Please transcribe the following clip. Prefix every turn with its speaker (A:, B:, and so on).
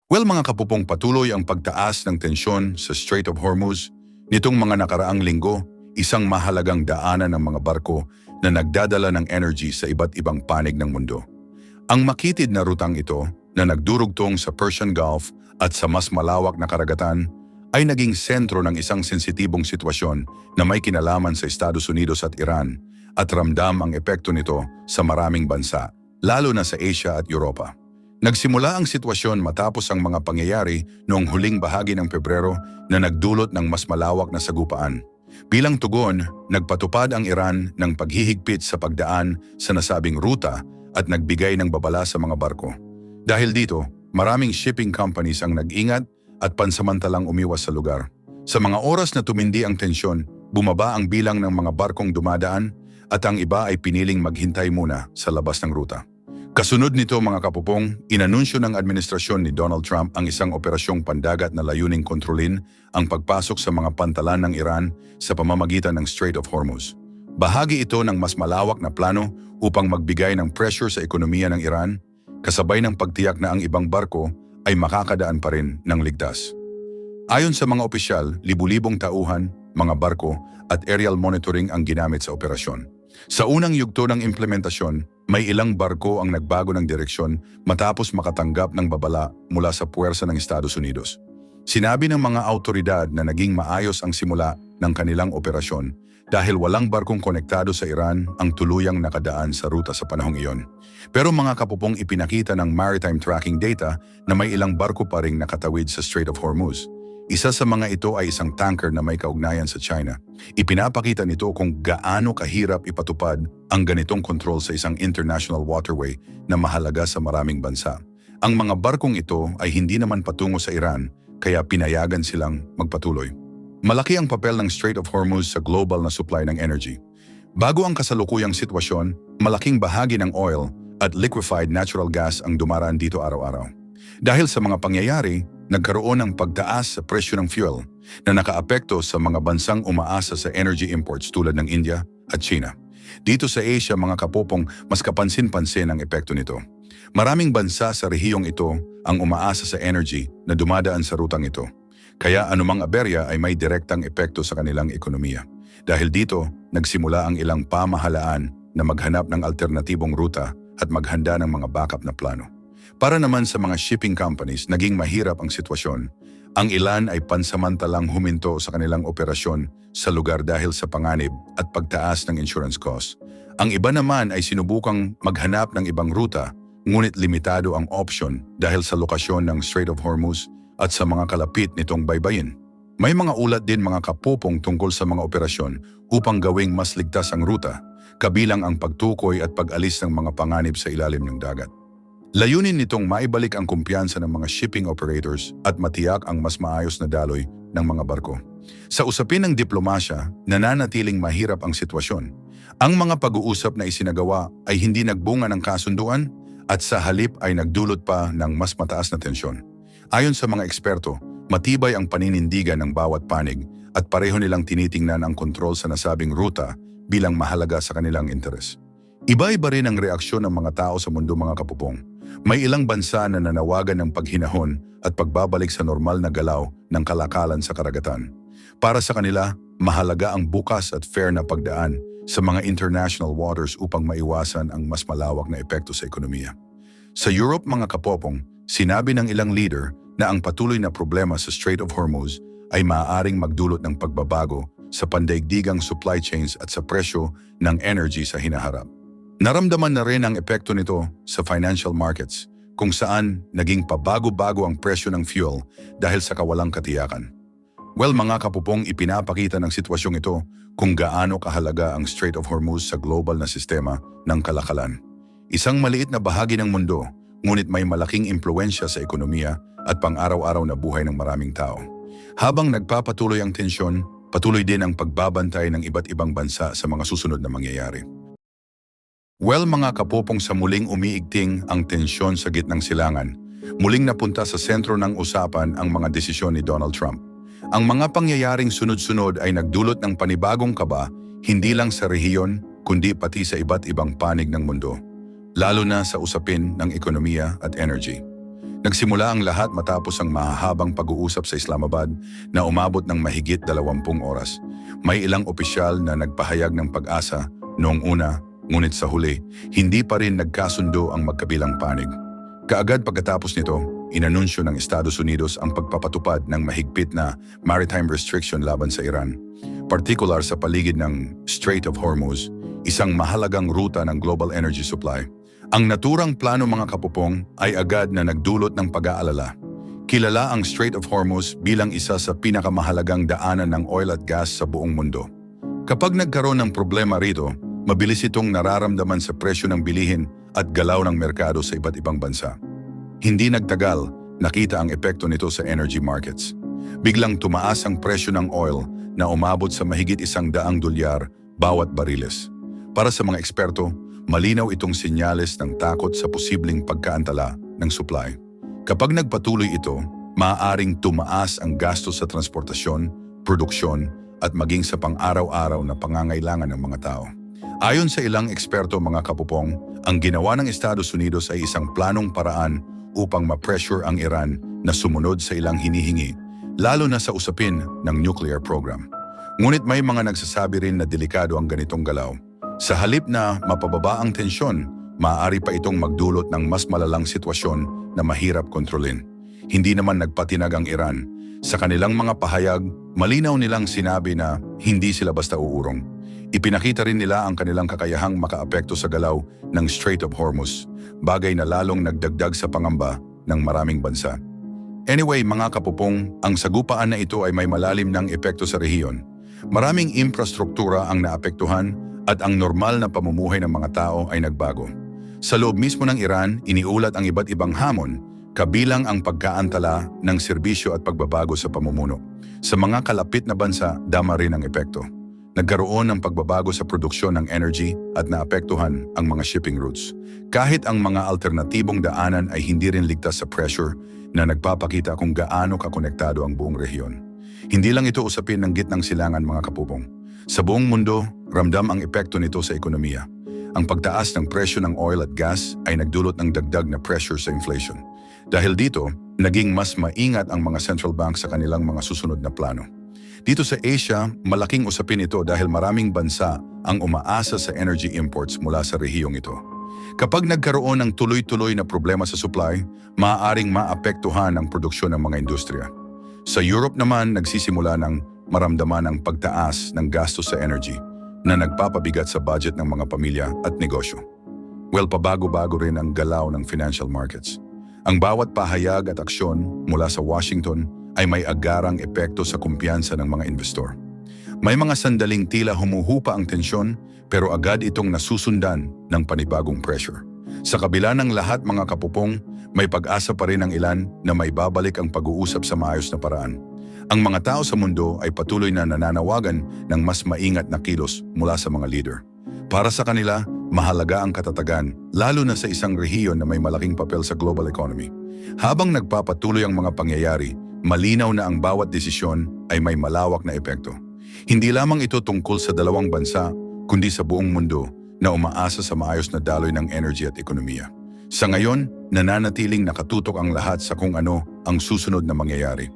A: Well mga kapupong, patuloy ang pagtaas ng tensyon sa Strait of Hormuz. Nitong mga nakaraang linggo, isang mahalagang daanan ng mga barko na nagdadala ng energy sa iba't ibang panig ng mundo. Ang makitid na rutang ito na nagdurugtong sa Persian Gulf at sa mas malawak na karagatan ay naging sentro ng isang sensitibong sitwasyon na may kinalaman sa Estados Unidos at Iran at ramdam ang epekto nito sa maraming bansa, lalo na sa Asia at Europa. Nagsimula ang sitwasyon matapos ang mga pangyayari noong huling bahagi ng Pebrero na nagdulot ng mas malawak na sagupaan. Bilang tugon, nagpatupad ang Iran ng paghihigpit sa pagdaan sa nasabing ruta at nagbigay ng babala sa mga barko. Dahil dito, maraming shipping companies ang nag-ingat at pansamantalang umiwas sa lugar. Sa mga oras na tumindi ang tensyon, bumaba ang bilang ng mga barkong dumadaan at ang iba ay piniling maghintay muna sa labas ng ruta. Kasunod nito mga kapupong, inanunsyo ng administrasyon ni Donald Trump ang isang operasyong pandagat na layuning kontrolin ang pagpasok sa mga pantalan ng Iran sa pamamagitan ng Strait of Hormuz. Bahagi ito ng mas malawak na plano upang magbigay ng pressure sa ekonomiya ng Iran, kasabay ng pagtiyak na ang ibang barko ay makakadaan pa rin ng ligtas. Ayon sa mga opisyal, libu-libong tauhan, mga barko at aerial monitoring ang ginamit sa operasyon. Sa unang yugto ng implementasyon, may ilang barko ang nagbago ng direksyon matapos makatanggap ng babala mula sa puwersa ng Estados Unidos. Sinabi ng mga autoridad na naging maayos ang simula ng kanilang operasyon dahil walang barkong konektado sa Iran ang tuluyang nakadaan sa ruta sa panahong iyon. Pero mga kapupong, ipinakita ng maritime tracking data na may ilang barko pa ring nakatawid sa Strait of Hormuz. Isa sa mga ito ay isang tanker na may kaugnayan sa China. Ipinapakita nito kung gaano kahirap ipatupad ang ganitong kontrol sa isang international waterway na mahalaga sa maraming bansa. Ang mga barkong ito ay hindi naman patungo sa Iran, kaya pinayagan silang magpatuloy. Malaki ang papel ng Strait of Hormuz sa global na supply ng energy. Bago ang kasalukuyang sitwasyon, malaking bahagi ng oil at liquefied natural gas ang dumaraan dito araw-araw. Dahil sa mga pangyayari, nagkaroon ng pagtaas sa presyo ng fuel na nakaapekto sa mga bansang umaasa sa energy imports tulad ng India at China. Dito sa Asia, mga kapopong, mas kapansin-pansin ang epekto nito. Maraming bansa sa rehiyong ito ang umaasa sa energy na dumadaan sa rutang ito. Kaya anumang aberya ay may direktang epekto sa kanilang ekonomiya. Dahil dito, nagsimula ang ilang pamahalaan na maghanap ng alternatibong ruta at maghanda ng mga backup na plano. Para naman sa mga shipping companies, naging mahirap ang sitwasyon. Ang ilan ay pansamantalang huminto sa kanilang operasyon sa lugar dahil sa panganib at pagtaas ng insurance costs. Ang iba naman ay sinubukang maghanap ng ibang ruta, ngunit limitado ang option dahil sa lokasyon ng Strait of Hormuz at sa mga kalapit nitong baybayin. May mga ulat din mga kapupong tungkol sa mga operasyon upang gawing mas ligtas ang ruta, kabilang ang pagtukoy at pag-alis ng mga panganib sa ilalim ng dagat. Layunin nitong maibalik ang kumpiyansa ng mga shipping operators at matiyak ang mas maayos na daloy ng mga barko. Sa usapin ng diplomasya, nananatiling mahirap ang sitwasyon. Ang mga pag-uusap na isinagawa ay hindi nagbunga ng kasunduan at sa halip ay nagdulot pa ng mas mataas na tensyon. Ayon sa mga eksperto, matibay ang paninindigan ng bawat panig at pareho nilang tinitingnan ang kontrol sa nasabing ruta bilang mahalaga sa kanilang interes. Iba-iba rin ang reaksyon ng mga tao sa mundo mga kapupong. May ilang bansa na nanawagan ng paghinahon at pagbabalik sa normal na galaw ng kalakalan sa karagatan. Para sa kanila, mahalaga ang bukas at fair na pagdaan sa mga international waters upang maiwasan ang mas malawak na epekto sa ekonomiya. Sa Europe mga kapopong, sinabi ng ilang leader na ang patuloy na problema sa Strait of Hormuz ay maaaring magdulot ng pagbabago sa pandaigdigang supply chains at sa presyo ng energy sa hinaharap. Naramdaman na rin ang epekto nito sa financial markets, kung saan naging pabago-bago ang presyo ng fuel dahil sa kawalang katiyakan. Well mga kapupong, ipinapakita ng sitwasyong ito kung gaano kahalaga ang Strait of Hormuz sa global na sistema ng kalakalan. Isang maliit na bahagi ng mundo, ngunit may malaking impluensya sa ekonomiya at pang-araw-araw na buhay ng maraming tao. Habang nagpapatuloy ang tensyon, patuloy din ang pagbabantay ng iba't ibang bansa sa mga susunod na mangyayari. Well mga kapopong, sa muling umiigting ang tensyon sa gitnang silangan, muling napunta sa sentro ng usapan ang mga desisyon ni Donald Trump. Ang mga pangyayaring sunod-sunod ay nagdulot ng panibagong kaba, hindi lang sa rehiyon, kundi pati sa iba't ibang panig ng mundo, lalo na sa usapin ng ekonomiya at energy. Nagsimula ang lahat matapos ang mahahabang pag-uusap sa Islamabad na umabot ng mahigit 20 oras. May ilang opisyal na nagpahayag ng pag-asa noong una, ngunit sa huli, hindi pa rin nagkasundo ang magkabilang panig. Kaagad pagkatapos nito, inanunsyo ng Estados Unidos ang pagpapatupad ng mahigpit na maritime restriction laban sa Iran, partikular sa paligid ng Strait of Hormuz, isang mahalagang ruta ng global energy supply. Ang naturang plano mga kapupong ay agad na nagdulot ng pag-aalala. Kilala ang Strait of Hormuz bilang isa sa pinakamahalagang daanan ng oil at gas sa buong mundo. Kapag nagkaroon ng problema rito, mabilis itong nararamdaman sa presyo ng bilihin at galaw ng merkado sa iba't ibang bansa. Hindi nagtagal, nakita ang epekto nito sa energy markets. Biglang tumaas ang presyo ng oil na umabot sa mahigit $100 bawat bariles. Para sa mga eksperto, malinaw itong senyales ng takot sa posibleng pagkaantala ng supply. Kapag nagpatuloy ito, maaaring tumaas ang gastos sa transportasyon, produksyon, at maging sa pang-araw-araw na pangangailangan ng mga tao. Ayon sa ilang eksperto mga kapupong, ang ginawa ng Estados Unidos ay isang planong paraan upang ma-pressure ang Iran na sumunod sa ilang hinihingi, lalo na sa usapin ng nuclear program. Ngunit may mga nagsasabi rin na delikado ang ganitong galaw. Sa halip na mapababa ang tensyon, maaari pa itong magdulot ng mas malalang sitwasyon na mahirap kontrolin. Hindi naman nagpatinag ang Iran. Sa kanilang mga pahayag, malinaw nilang sinabi na hindi sila basta uurong. Ipinakita rin nila ang kanilang kakayahang makaapekto sa galaw ng Strait of Hormuz, bagay na lalong nagdagdag sa pangamba ng maraming bansa. Anyway mga kapupong, ang sagupaan na ito ay may malalim ng epekto sa rehiyon. Maraming infrastruktura ang naapektuhan at ang normal na pamumuhay ng mga tao ay nagbago. Sa loob mismo ng Iran, iniulat ang iba't ibang hamon, kabilang ang pagkaantala ng serbisyo at pagbabago sa pamumuno. Sa mga kalapit na bansa, dama rin ang epekto. Nagkaroon ng pagbabago sa produksyon ng energy at naapektuhan ang mga shipping routes. Kahit ang mga alternatibong daanan ay hindi rin ligtas sa pressure na nagpapakita kung gaano kakonektado ang buong rehiyon. Hindi lang ito usapin ng gitnang silangan mga kapupong. Sa buong mundo, ramdam ang epekto nito sa ekonomiya. Ang pagtaas ng presyo ng oil at gas ay nagdulot ng dagdag na pressure sa inflation. Dahil dito, naging mas maingat ang mga central bank sa kanilang mga susunod na plano. Dito sa Asia, malaking usapin ito dahil maraming bansa ang umaasa sa energy imports mula sa rehiyong ito. Kapag nagkaroon ng tuloy-tuloy na problema sa supply, maaaring maapektuhan ang produksyon ng mga industriya. Sa Europe naman, nagsisimula ng maramdaman ang pagtaas ng gastos sa energy na nagpapabigat sa budget ng mga pamilya at negosyo. Well, pabago-bago rin ang galaw ng financial markets. Ang bawat pahayag at aksyon mula sa Washington ay may agarang epekto sa kumpiyansa ng mga investor. May mga sandaling tila humuhupa ang tensyon pero agad itong nasusundan ng panibagong pressure. Sa kabila ng lahat mga kapupong, may pag-asa pa rin ang ilan na may babalik ang pag-uusap sa maayos na paraan. Ang mga tao sa mundo ay patuloy na nananawagan ng mas maingat na kilos mula sa mga leader. Para sa kanila, mahalaga ang katatagan, lalo na sa isang rehiyon na may malaking papel sa global economy. Habang nagpapatuloy ang mga pangyayari, malinaw na ang bawat desisyon ay may malawak na epekto. Hindi lamang ito tungkol sa dalawang bansa, kundi sa buong mundo na umaasa sa maayos na daloy ng energy at ekonomiya. Sa ngayon, nananatiling nakatutok ang lahat sa kung ano ang susunod na mangyayari.